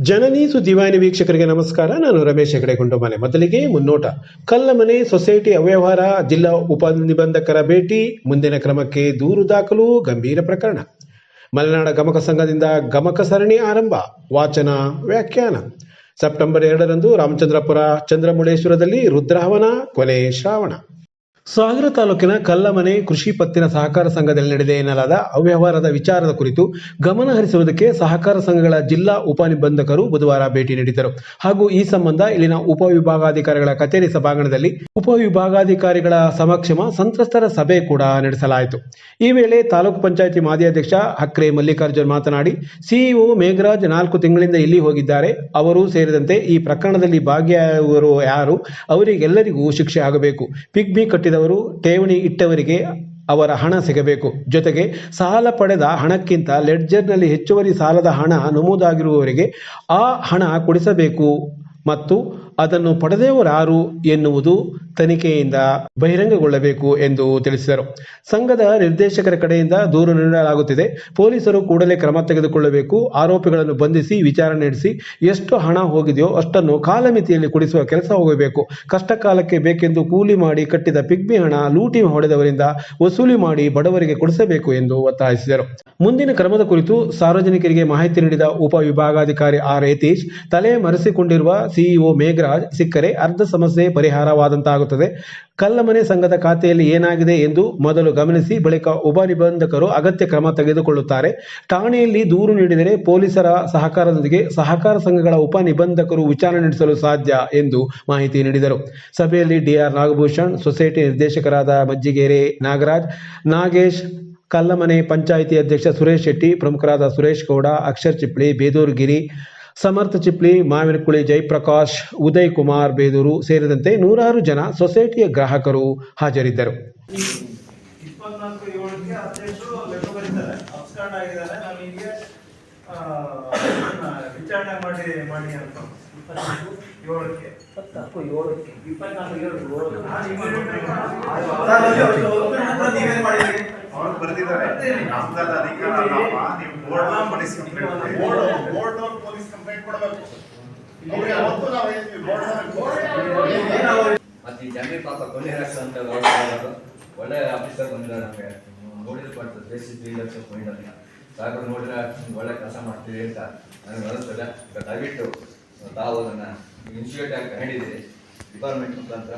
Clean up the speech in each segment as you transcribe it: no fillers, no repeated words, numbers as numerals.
ಜನನಿ ಸುದ್ದಿವಾಹಿನಿ ವೀಕ್ಷಕರಿಗೆ ನಮಸ್ಕಾರ. ನಾನು ರಮೇಶ್ ಹೆಗಡೆ ಗುಂಡುಮನೆ. ಮೊದಲಿಗೆ ಮುನ್ನೋಟ. ಕಲ್ಲಮನೆ ಸೊಸೈಟಿ ಅವ್ಯವಹಾರ, ಜಿಲ್ಲಾ ಉಪನಿಬಂಧಕರ ಭೇಟಿ, ಮುಂದಿನ ಕ್ರಮಕ್ಕೆ ದೂರು ದಾಖಲು, ಗಂಭೀರ ಪ್ರಕರಣ. ಮಲೆನಾಡ ಗಮಕ ಸಂಘದಿಂದ ಗಮಕ ಸರಣಿ ಆರಂಭ. ವಾಚನ ವ್ಯಾಖ್ಯಾನ. ಸೆಪ್ಟೆಂಬರ್ 2ರಂದು ರಾಮಚಂದ್ರಪುರ ಚಂದ್ರಮುಳೇಶ್ವರದಲ್ಲಿ ರುದ್ರಹವನ, ಕೊನೆ ಶ್ರಾವಣ. ಸಾಗರ ತಾಲೂಕಿನ ಕಲ್ಲಮನೆ ಕೃಷಿ ಪತ್ತಿನ ಸಹಕಾರ ಸಂಘದಲ್ಲಿ ನಡೆದ ಎನ್ನಲಾದ ಅವ್ಯವಹಾರದ ವಿಚಾರದ ಕುರಿತು ಗಮನ ಹರಿಸುವುದಕ್ಕೆ ಸಹಕಾರ ಸಂಘಗಳ ಜಿಲ್ಲಾ ಉಪನಿಬಂಧಕರು ಬುಧವಾರ ಭೇಟಿ ನೀಡಿದರು. ಹಾಗೂ ಈ ಸಂಬಂಧ ಇಲ್ಲಿನ ಉಪವಿಭಾಗಾಧಿಕಾರಿಗಳ ಕಚೇರಿ ಸಭಾಂಗಣದಲ್ಲಿ ಉಪವಿಭಾಗಾಧಿಕಾರಿಗಳ ಸಮಕ್ಷಮ ಸಂತ್ರಸ್ತರ ಸಭೆ ಕೂಡ ನಡೆಸಲಾಯಿತು. ಈ ವೇಳೆ ತಾಲೂಕು ಪಂಚಾಯಿತಿ ಮಾಜಿ ಅಧ್ಯಕ್ಷ ಹಕ್ರೆ ಮಲ್ಲಿಕಾರ್ಜುನ್ ಮಾತನಾಡಿ, ಸಿಇಒ ಮೇಘರಾಜ್ 4 ತಿಂಗಳಿಂದ ಇಲ್ಲಿ ಹೋಗಿದ್ದಾರೆ. ಅವರು ಸೇರಿದಂತೆ ಈ ಪ್ರಕರಣದಲ್ಲಿ ಭಾಗಿಯಾದವರು ಯಾರು, ಅವರಿಗೆಲ್ಲರಿಗೂ ಶಿಕ್ಷೆ ಆಗಬೇಕು. ಪಿಗ್ಮಿ ಕಟ್ಟಿದ ಠೇವಣಿ ಇಟ್ಟವರಿಗೆ ಅವರ ಹಣ ಸಿಗಬೇಕು. ಜೊತೆಗೆ ಸಾಲ ಪಡೆದ ಹಣಕ್ಕಿಂತ ಲೆಡ್ಜರ್ನಲ್ಲಿ ಹೆಚ್ಚುವರಿ ಸಾಲದ ಹಣ ನಮೂದಾಗಿರುವವರಿಗೆ ಆ ಹಣ ಕೊಡಿಸಬೇಕು ಮತ್ತು ಅದನ್ನು ಪಡೆದವರಾರು ಎನ್ನುವುದು ತನಿಖೆಯಿಂದ ಬಹಿರಂಗಗೊಳ್ಳಬೇಕು ಎಂದು ತಿಳಿಸಿದರು. ಸಂಘದ ನಿರ್ದೇಶಕರ ಕಡೆಯಿಂದ ದೂರು ನೀಡಲಾಗುತ್ತಿದೆ. ಪೊಲೀಸರು ಕೂಡಲೇ ಕ್ರಮ ತೆಗೆದುಕೊಳ್ಳಬೇಕು. ಆರೋಪಿಗಳನ್ನು ಬಂಧಿಸಿ ವಿಚಾರಣೆ ನಡೆಸಿ ಎಷ್ಟು ಹಣ ಹೋಗಿದೆಯೋ ಅಷ್ಟನ್ನು ಕಾಲಮಿತಿಯಲ್ಲಿ ಕೊಡಿಸುವ ಕೆಲಸ ಹೋಗಬೇಕು. ಕಷ್ಟ ಕಾಲಕ್ಕೆ ಬೇಕೆಂದು ಕೂಲಿ ಮಾಡಿ ಕಟ್ಟಿದ ಪಿಗ್ಮಿ ಹಣ ಲೂಟಿ ಹೊಡೆದವರಿಂದ ವಸೂಲಿ ಮಾಡಿ ಬಡವರಿಗೆ ಕೊಡಿಸಬೇಕು ಎಂದು ಒತ್ತಾಯಿಸಿದರು. ಮುಂದಿನ ಕ್ರಮದ ಕುರಿತು ಸಾರ್ವಜನಿಕರಿಗೆ ಮಾಹಿತಿ ನೀಡಿದ ಉಪವಿಭಾಗಾಧಿಕಾರಿ ಆರ್ ಯತೀಶ್, ತಲೆ ಮರೆಸಿಕೊಂಡಿರುವ ಸಿಇಒ ಮೇಘರಾಜ್ ಸಿಕ್ಕರೆ ಅರ್ಧ ಸಮಸ್ಯೆ ಪರಿಹಾರವಾದಂತಾಗುತ್ತದೆ. ಕಲ್ಲಮನೆ ಸಂಘದ ಖಾತೆಯಲ್ಲಿ ಏನಾಗಿದೆ ಎಂದು ಮೊದಲು ಗಮನಿಸಿ ಬಳಿಕ ಉಪನಿಬಂಧಕರು ಅಗತ್ಯ ಕ್ರಮ ತೆಗೆದುಕೊಳ್ಳುತ್ತಾರೆ. ಠಾಣೆಯಲ್ಲಿ ದೂರು ನೀಡಿದರೆ ಪೊಲೀಸರ ಸಹಕಾರದೊಂದಿಗೆ ಸಹಕಾರ ಸಂಘಗಳ ಉಪನಿಬಂಧಕರು ವಿಚಾರಣೆ ನಡೆಸಲು ಸಾಧ್ಯ ಎಂದು ಮಾಹಿತಿ ನೀಡಿದರು. ಸಭೆಯಲ್ಲಿ ಡಿಆರ್ ನಾಗಭೂಷಣ್, ಸೊಸೈಟಿ ನಿರ್ದೇಶಕರಾದ ಮಜ್ಜಿಗೇರಿ ನಾಗರಾಜ್, ನಾಗೇಶ್, ಕಲ್ಲಮನೆ ಪಂಚಾಯಿತಿ ಅಧ್ಯಕ್ಷ ಸುರೇಶ್ ಶೆಟ್ಟಿ, ಪ್ರಮುಖರಾದ ಸುರೇಶ್ ಗೌಡ, ಅಕ್ಷರ್ ಚಿಪ್ಳಿ, ಬೇದೂರು ಗಿರಿ, ಸಮರ್ಥ ಚಿಪ್ಳಿ, ಮಾವಿನಕುಳಿ ಜಯಪ್ರಕಾಶ್, ಉದಯ್ ಕುಮಾರ್ ಬೇದೂರು ಸೇರಿದಂತೆ ನೂರಾರು ಜನ ಸೊಸೈಟಿಯ ಗ್ರಾಹಕರು ಹಾಜರಿದ್ದರು. ಅವರು ಬರೆದಿದ್ದಾರೆ, ನಮ್ದಲ್ಲ ಅಧಿಕಾರ ಅಲ್ಲಪ್ಪ, ನೀವು board police complaint board police complaint ಕೊಡಬೇಕು. ಮತ್ತೆ ಈ ಜನರಿಗೆ ಪಾಪ ಕೊನೆ ಅಂತ ಒಳ್ಳೆ ಆಫೀಸರ್ ಬಂದಿದ್ದಾರೆ. ನಮಗೆ ನೋಡಿದ್ರೆ ಬರ್ತದೆ, ಬೇಸಿಸ್ 3 ಲಕ್ಷ ಪಾಯಿಂಟ್ ಸಾಹೇಬರು ನೋಡಿದ್ರೆ ಒಳ್ಳೆ ಕೆಲಸ ಮಾಡ್ತೀವಿ ಅಂತ ನನಗೆ ಅನಿಸ್ತದೆ. ದಯವಿಟ್ಟು ತಾವು ಅದನ್ನು ಇನ್ಸ್ಟಿಟ್ಯೂಟ್ ಆಗಿ ಕಂಡಿದ್ದೀರಿ, ಡಿಪಾರ್ಟ್ಮೆಂಟ್ ಮುಖಾಂತರ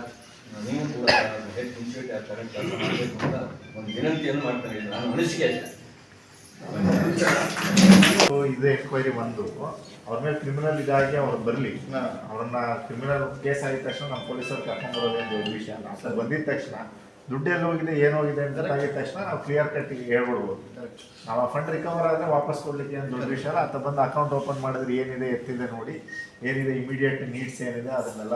ನೀವು ಕೂಡ ಹೆಲ್ತ್ ಇನ್ಸ್ಟಿಟ್ಯೂಟ್ ಆಗಿ ಕರೆಕ್ಟ್ ಕೆಲಸ ಮಾಡಬೇಕು ಅಂತ ಒಂದು ವಿನಂತಿಯನ್ನು ಮಾಡ್ತಾರೆ. ನಾನು ಅನಿಸಿಕೆ ಇದೆ. ಎನ್ಕ್ವೈರಿ ಒಂದು ಅವ್ರ ಮೇಲೆ ಕ್ರಿಮಿನಲ್ ಇದಾಗಿ ಅವ್ರು ಬರಲಿ, ಅವ್ರನ್ನ ಕ್ರಿಮಿನಲ್ ಕೇಸ್ ಆಗಿದ ತಕ್ಷಣ ನಮ್ಮ ಪೊಲೀಸರು ಕರ್ಕೊಂಡು ಬರೋದೇ ದೊಡ್ಡ ವಿಷಯ. ನಾವು ಬಂದಿದ ತಕ್ಷಣ ದುಡ್ಡು ಎಲ್ಲಿ ಹೋಗಿದೆ, ಏನಾಗಿದೆ ಅಂತ ಆಗಿದ ತಕ್ಷಣ ನಾವು ಕ್ಲಿಯರ್ ಕಟ್ಟಿಗೆ ಹೇಳ್ಬಿಡ್ಬೋದು. ನಾವು ಆ ಫಂಡ್ ರಿಕವರ್ ಆದರೆ ವಾಪಸ್ ಕೊಡ್ಲಿಕ್ಕೆ ಏನು ದೊಡ್ಡ ವಿಷಯ ಅಲ್ಲ. ಆತ ಬಂದು ಅಕೌಂಟ್ ಓಪನ್ ಮಾಡಿದ್ರೆ ಏನಿದೆ ಎತ್ತಿದೆ ನೋಡಿ, ಏನಿದೆ ಇಮಿಡಿಯೇಟ್ ನೀಡ್ಸ್ ಏನಿದೆ ಅದನ್ನೆಲ್ಲ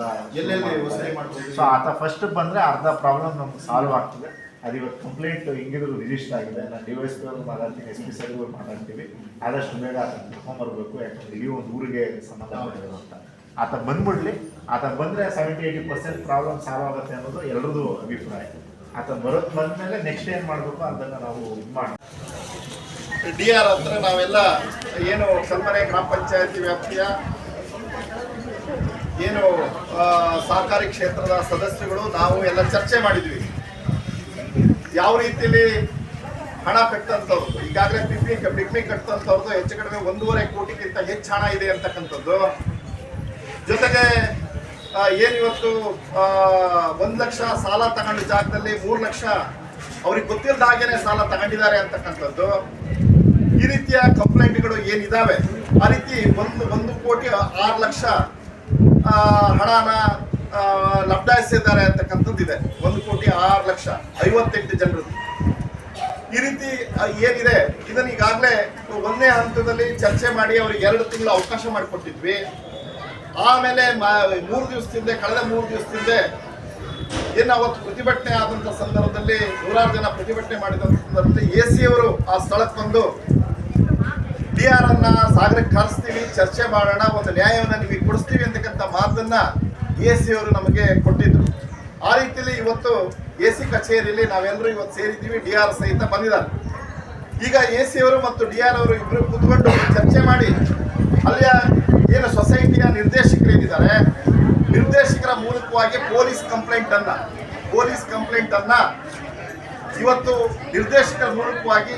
ಸೊ ಆತ ಫಸ್ಟ್ ಬಂದರೆ ಅರ್ಧ ಪ್ರಾಬ್ಲಮ್ ನಮ್ಗೆ ಸಾಲ್ವ್ ಆಗ್ತದೆ. ಅದು ಇವತ್ತು ಕಂಪ್ಲೇಂಟ್ ಹಿಂಗಿದ್ರು ರಿಜಿಸ್ಟರ್ ಆಗಿದೆ. ನಾನು DYSP ಅವ್ರು ಮಾತಾಡ್ತೀನಿ, SP ಸರಿಗೂ ಮಾತಾಡ್ತೀವಿ. ಆದಷ್ಟು ಬೇಗ ಆತನ ಕರ್ಕೊಂಬರ್ಬೇಕು, ಯಾಕಂದ್ರೆ ಈ ಒಂದು ಊರಿಗೆ ಸಂಬಂಧಪಟ್ಟಿರೋದು ಅಂತ. ಆತ ಬಂದ್ಬಿಡ್ಲಿ, ಆತ ಬಂದರೆ 70-80% ಪ್ರಾಬ್ಲಮ್ ಸಾಲ್ವ್ ಆಗುತ್ತೆ ಅನ್ನೋದು ಎಲ್ಲರದು ಅಭಿಪ್ರಾಯ. ಆತ ಬಂದಮೇಲೆ ನೆಕ್ಸ್ಟ್ ಏನು ಮಾಡಬೇಕು ಅದನ್ನು ನಾವು ಇದು ಮಾಡೋಣ. DR ಹತ್ರ ನಾವೆಲ್ಲ ಏನು ಕಲ್ಲಮನೆ ಗ್ರಾಮ ಪಂಚಾಯತಿ ವ್ಯಾಪ್ತಿಯ ಏನು ಸಹಕಾರಿ ಕ್ಷೇತ್ರದ ಸದಸ್ಯರುಗಳು ನಾವು ಎಲ್ಲ ಚರ್ಚೆ ಮಾಡಿದ್ವಿ. ಯಾವ ರೀತಿಯಲ್ಲಿ ಹಣ ಕಟ್ಟಂಥವ್ರು, ಈಗಾಗಲೇ ಪಿಗ್ಮಿ ಕಟ್ಟಂಥವ್ರದ್ದು ಹೆಚ್ಚು ಕಡಿಮೆ 1.5 ಕೋಟಿಗಿಂತ ಹೆಚ್ಚು ಹಣ ಇದೆ ಅಂತಕ್ಕಂಥದ್ದು. ಜೊತೆಗೆ ಏನಿವತ್ತು 1 ಲಕ್ಷ ಸಾಲ ತಗೊಂಡ ಜಾಗದಲ್ಲಿ 3 ಲಕ್ಷ ಅವ್ರಿಗೆ ಗೊತ್ತಿಲ್ಲದ ಹಾಗೇನೆ ಸಾಲ ತಗೊಂಡಿದ್ದಾರೆ ಅಂತಕ್ಕಂಥದ್ದು. ಈ ರೀತಿಯ ಕಂಪ್ಲೇಂಟ್ಗಳು ಏನಿದಾವೆ, ಆ ರೀತಿ 1 ಕೋಟಿ 6 ಲಕ್ಷ ಹಣನ ಲಬ್ಧಾಯಿಸಿದ್ದಾರೆ ಅಂತಕ್ಕಂಥದ್ದಿದೆ. 1 ಕೋಟಿ 6 ಲಕ್ಷ 58 ಜನರು. ಈ ರೀತಿ ಏನಿದೆ ಇದನ್ನು ಈಗಾಗಲೇ 1ನೇ ಹಂತದಲ್ಲಿ ಚರ್ಚೆ ಮಾಡಿ ಅವ್ರಿಗೆ 2 ತಿಂಗಳು ಅವಕಾಶ ಮಾಡಿಕೊಟ್ಟಿದ್ವಿ. ಆಮೇಲೆ 3 ದಿವಸದಿಂದ ಕಳೆದ 3 ದಿವಸದಿಂದ ಏನು ಅವತ್ತು ಪ್ರತಿಭಟನೆ ಆದಂಥ ಸಂದರ್ಭದಲ್ಲಿ ನೂರಾರು ಜನ ಪ್ರತಿಭಟನೆ ಮಾಡಿದಂಥ ಸಂದರ್ಭದಲ್ಲಿ AC ಅವರು ಆ ಸ್ಥಳಕ್ಕೆ ಬಂದು DR ಅನ್ನ ಸಾಗರಕ್ಕೆ ಕರೆಸ್ತೀವಿ, ಚರ್ಚೆ ಮಾಡೋಣ, ಒಂದು ನ್ಯಾಯವನ್ನು ನಿಮಗೆ ಕೊಡಿಸ್ತೀವಿ ಅಂತಕ್ಕಂಥ ಮಾತನ್ನ AC ಅವರು ನಮಗೆ ಕೊಟ್ಟಿದ್ರು. ಆ ರೀತಿಯಲ್ಲಿ ಇವತ್ತು AC ಕಚೇರಿಯಲ್ಲಿ ನಾವೆಲ್ಲರೂ ಇವತ್ತು ಸೇರಿದ್ದೀವಿ. DR ಸಹಿತ ಬಂದಿದ್ದಾರೆ. ಈಗ AC ಅವರು ಮತ್ತು DR ಅವರು ಇಬ್ಬರು ಕೂತ್ಕೊಂಡು ಚರ್ಚೆ ಮಾಡಿ ಅಲ್ಲಿಯ ಏನು ಸೊಸೈಟಿಯ ನಿರ್ದೇಶಕರೇನಿದ್ದಾರೆ, ನಿರ್ದೇಶಕರ ಮೂಲಕವಾಗಿ ಪೊಲೀಸ್ ಕಂಪ್ಲೇಂಟ್ ಅನ್ನ ಇವತ್ತು ನಿರ್ದೇಶಕರ ಮೂಲಕವಾಗಿ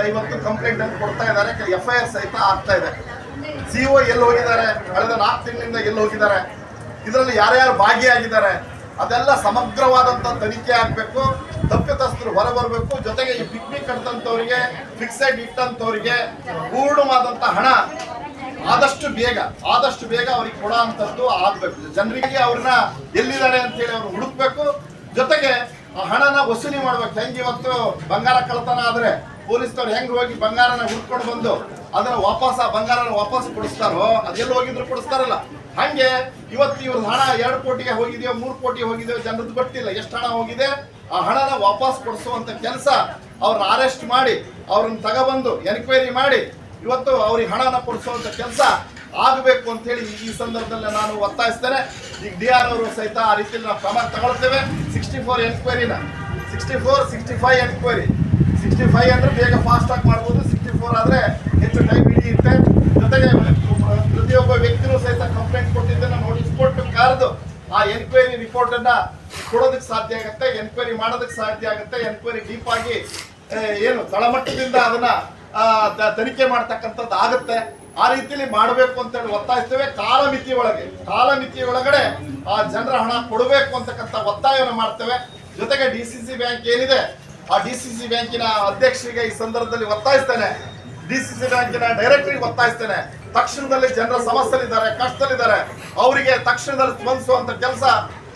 ಇವತ್ತು ಕಂಪ್ಲೇಂಟ್ ಅನ್ನು ಕೊಡ್ತಾ ಇದ್ದಾರೆ. FIR ಸಹಿತ ಆಗ್ತಾ ಇದೆ. CO ಎಲ್ಲಿ ಹೋಗಿದ್ದಾರೆ, ಕಳೆದ 4 ತಿಂಗಳಿಂದ ಎಲ್ಲಿ ಹೋಗಿದ್ದಾರೆ, ಇದರಲ್ಲಿ ಯಾರ್ಯಾರು ಭಾಗಿಯಾಗಿದ್ದಾರೆ ಅದೆಲ್ಲ ಸಮಗ್ರವಾದಂಥ ತನಿಖೆ ಆಗಬೇಕು. ತಪ್ಪಿತಸ್ಥರು ಹೊರ ಬರಬೇಕು. ಜೊತೆಗೆ ಈ ಪಿಕ್ನಿಕ್ ಕಟ್ಟಂತವರಿಗೆ, ಫಿಕ್ಸೆಡ್ ಇಟ್ಟಂತವರಿಗೆ ಪೂರ್ಣವಾದಂಥ ಹಣ ಆದಷ್ಟು ಬೇಗ ಅವ್ರಿಗೆ ಕೊಡೋ ಅಂಥದ್ದು ಆಗಬೇಕು. ಜನರಿಗೆ ಅವ್ರನ್ನ ಎಲ್ಲಿದ್ದಾರೆ ಅಂತೇಳಿ ಅವ್ರು ಹುಡುಕ್ಬೇಕು. ಜೊತೆಗೆ ಆ ಹಣನ ವಸೂಲಿ ಮಾಡ್ಬೇಕು. ಹೆಂಗೆ ಇವತ್ತು ಬಂಗಾರ ಕಳ್ತನ ಆದ್ರೆ ಪೊಲೀಸ್ನವ್ರು ಹೆಂಗ್ ಹೋಗಿ ಬಂಗಾರನ ಹುಡ್ಕೊಂಡು ಬಂದು ಅದನ್ನ ಬಂಗಾರನ ವಾಪಸ್ ಕೊಡಿಸ್ತಾರೋ, ಅದೆಲ್ಲ ಹೋಗಿದ್ರು ಕೊಡಿಸ್ತಾರಲ್ಲ, ಹಂಗೆ ಇವತ್ತು ಇವ್ರ ಹಣ 2 ಕೋಟಿಗೆ ಹೋಗಿದೆಯೋ 3 ಕೋಟಿಗೆ ಹೋಗಿದೆಯೋ ಜನರದ್ದು ಗೊತ್ತಿಲ್ಲ ಎಷ್ಟು ಹಣ ಹೋಗಿದೆ. ಆ ಹಣನ ವಾಪಸ್ ಕೊಡಿಸುವಂತ ಕೆಲಸ, ಅವ್ರನ್ನ ಅರೆಸ್ಟ್ ಮಾಡಿ ಅವ್ರನ್ನ ತಗೊಬಂದು ಎನ್ಕ್ವೈರಿ ಮಾಡಿ ಇವತ್ತು ಅವ್ರಿಗೆ ಹಣನ ಕೊಡಿಸುವಂತ ಕೆಲಸ ಆಗಬೇಕು ಅಂತ ಹೇಳಿ ಈ ಸಂದರ್ಭದಲ್ಲಿ ನಾನು ಒತ್ತಾಯಿಸ್ತೇನೆ. ಈಗ DR ಅವರು ಸಹಿತ ಆ ರೀತಿಯಲ್ಲಿ ನಾವು ಕ್ರಮ ತಗೊಳ್ತೇವೆ. 64 ಎನ್ಕ್ವೈರಿನ 65 ಎನ್ಕ್ವೈರಿ 65 ಅಂದ್ರೆ ಬೇಗ ಫಾಸ್ಟ್ ಆಗಿ ಮಾಡ್ಬೋದು. 64 ಆದ್ರೆ ಹೆಚ್ಚು ಟೈಮ್ ಹಿಡಿಯುತ್ತೆ. ಜೊತೆಗೆ ಪ್ರತಿಯೊಬ್ಬ ವ್ಯಕ್ತಿನೂ ಸಹಿತ ಕಂಪ್ಲೇಂಟ್ ಕೊಟ್ಟಿದ್ದನ್ನ ನೋಟಿಸ್ ಕೊಟ್ಟು ಕರೆದು ಆ ಎನ್ಕ್ವೈರಿ ರಿಪೋರ್ಟ್ ಅನ್ನ ಕೊಡೋದಕ್ಕೆ ಸಾಧ್ಯ ಆಗುತ್ತೆ, ಎನ್ಕ್ವೈರಿ ಮಾಡೋದಕ್ಕೆ ಸಾಧ್ಯ ಆಗುತ್ತೆ. ಎನ್ಕ್ವೈರಿ ಡೀಪ್ ಆಗಿ ಏನು ತಳಮಟ್ಟದಿಂದ ಅದನ್ನ ತನಿಖೆ ಮಾಡ್ತಕ್ಕಂಥದ್ದು ಆಗುತ್ತೆ. ಆ ರೀತಿಯಲ್ಲಿ ಮಾಡಬೇಕು ಅಂತ ಹೇಳಿ ಒತ್ತಾಯಿಸ್ತೇವೆ. ಕಾಲಮಿತಿ ಒಳಗಡೆ ಆ ಜನರ ಹಣ ಕೊಡಬೇಕು ಅಂತಕ್ಕಂಥ ಒತ್ತಾಯವನ್ನು ಮಾಡ್ತೇವೆ. ಜೊತೆಗೆ DCC ಬ್ಯಾಂಕ್ ಏನಿದೆ, ಆ DCC ಬ್ಯಾಂಕಿನ ಅಧ್ಯಕ್ಷರಿಗೆ ಈ ಸಂದರ್ಭದಲ್ಲಿ ಒತ್ತಾಯಿಸ್ತೇನೆ. DCC ಬ್ಯಾಂಕಿನ ಡೈರೆಕ್ಟರಿಗೆ ಒತ್ತಾಯಿಸ್ತೇನೆ. ತಕ್ಷಣದಲ್ಲಿ ಜನರ ಸಮಸ್ಯೆಲಿದ್ದಾರೆ, ಕಷ್ಟದಲ್ಲಿದ್ದಾರೆ, ಅವರಿಗೆ ತಕ್ಷಣದಲ್ಲಿ ಸ್ಪಂದಿಸುವಂತ ಕೆಲಸ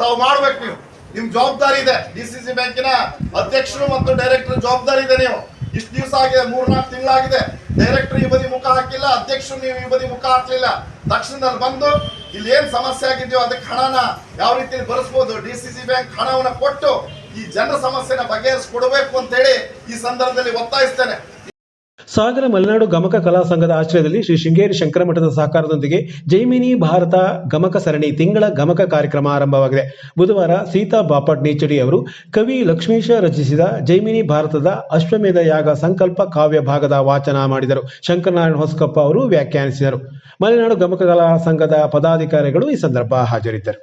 ತಾವು ಮಾಡ್ಬೇಕು. ನೀವು ನಿಮ್ ಜವಾಬ್ದಾರಿ ಇದೆ. DCC ಬ್ಯಾಂಕಿನ ಅಧ್ಯಕ್ಷರು ಮತ್ತು ಡೈರೆಕ್ಟರ್ ಜವಾಬ್ದಾರಿ ಇದೆ. ನೀವು ಇಷ್ಟು ದಿವಸ ಆಗಿದೆ, 3-4 ತಿಂಗಳಾಗಿದೆ, ಡೈರೆಕ್ಟರ್ ಈ ಬದಿ ಮುಖ ಹಾಕಿಲ್ಲ, ಅಧ್ಯಕ್ಷರು ನೀವು ಈ ಬದಿ ಮುಖ ಹಾಕ್ಲಿಲ್ಲ. ತಕ್ಷಣದಲ್ಲಿ ಬಂದು ಇಲ್ಲಿ ಏನ್ ಸಮಸ್ಯೆ ಆಗಿದೆಯೋ ಅದಕ್ಕೆ ಹಣನ ಯಾವ ರೀತಿಯಲ್ಲಿ ಭರಿಸಬಹುದು, DCC ಬ್ಯಾಂಕ್ ಹಣವನ್ನ ಕೊಟ್ಟು ಈ ಜನರ ಸಮಸ್ಯೆನ ಬಗೆಹರಿಸಿಕೊಡಬೇಕು ಅಂತ ಹೇಳಿ ಈ ಸಂದರ್ಭದಲ್ಲಿ ಒತ್ತಾಯಿಸ್ತೇನೆ. ಸಾಗರ ಮಲೆನಾಡು ಗಮಕ ಕಲಾ ಸಂಘದ ಆಶ್ರಯದಲ್ಲಿ ಶ್ರೀ ಶೃಂಗೇರಿ ಶಂಕರ ಮಠದ ಸಹಕಾರದೊಂದಿಗೆ ಜೈಮಿನಿ ಭಾರತ ಗಮಕ ಸರಣಿ ತಿಂಗಳ ಗಮಕ ಕಾರ್ಯಕ್ರಮ ಆರಂಭವಾಗಿದೆ. ಬುಧವಾರ ಸೀತಾ ಬಾಪಟ್ ನೇಚಡಿ ಅವರು ಕವಿ ಲಕ್ಷ್ಮೀಶ ರಚಿಸಿದ ಜೈಮಿನಿ ಭಾರತದ ಅಶ್ವಮೇಧ ಯಾಗ ಸಂಕಲ್ಪ ಕಾವ್ಯ ಭಾಗದ ವಾಚನ ಮಾಡಿದರು. ಶಂಕರನಾರಾಯಣ ಹೊಸಕಪ್ಪ ಅವರು ವ್ಯಾಖ್ಯಾನಿಸಿದರು. ಮಲೆನಾಡು ಗಮಕ ಕಲಾ ಸಂಘದ ಪದಾಧಿಕಾರಿಗಳು ಈ ಸಂದರ್ಭ ಹಾಜರಿದ್ದರು.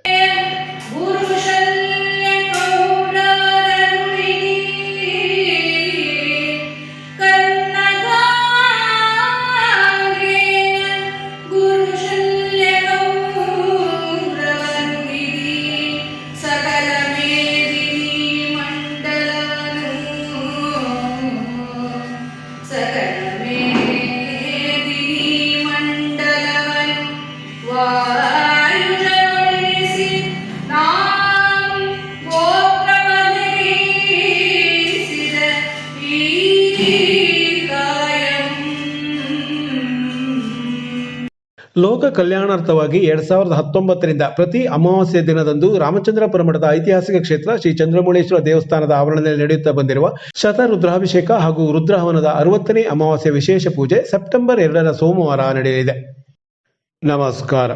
ಲೋಕ ಕಲ್ಯಾಣಾರ್ಥವಾಗಿ 2019ರಿಂದ ಪ್ರತಿ ಅಮಾವಾಸ್ಯ ದಿನದಂದು ರಾಮಚಂದ್ರಪುರ ಮಠದ ಐತಿಹಾಸಿಕ ಕ್ಷೇತ್ರ ಶ್ರೀ ಚಂದ್ರಮೌಳೇಶ್ವರ ದೇವಸ್ಥಾನದ ಆವರಣದಲ್ಲಿ ನಡೆಯುತ್ತಾ ಬಂದಿರುವ ಶತರುದ್ರಾಭಿಷೇಕ ಹಾಗೂ ರುದ್ರಹವನದ 60ನೇ ಅಮಾವಾಸ್ಯ ವಿಶೇಷ ಪೂಜೆ ಸೆಪ್ಟೆಂಬರ್ 2ರ ಸೋಮವಾರ ನಡೆಯಲಿದೆ. ನಮಸ್ಕಾರ.